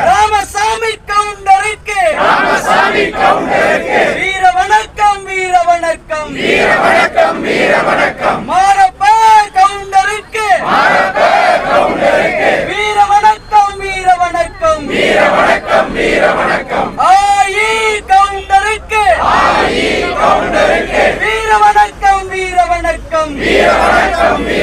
ராமசாமி கவுண்டருக்கு வீர வணக்கம் வீர வணக்கம் வீர வணக்கம் வீர வணக்கம் மாரப்ப கவுண்டருக்கு வீர வணக்கம் வீர வணக்கம் வீர வணக்கம் வீர வணக்கம் ஆயி கவுண்டருக்கு வீர வணக்கம் வீர வணக்கம் வீர வணக்கம் வீர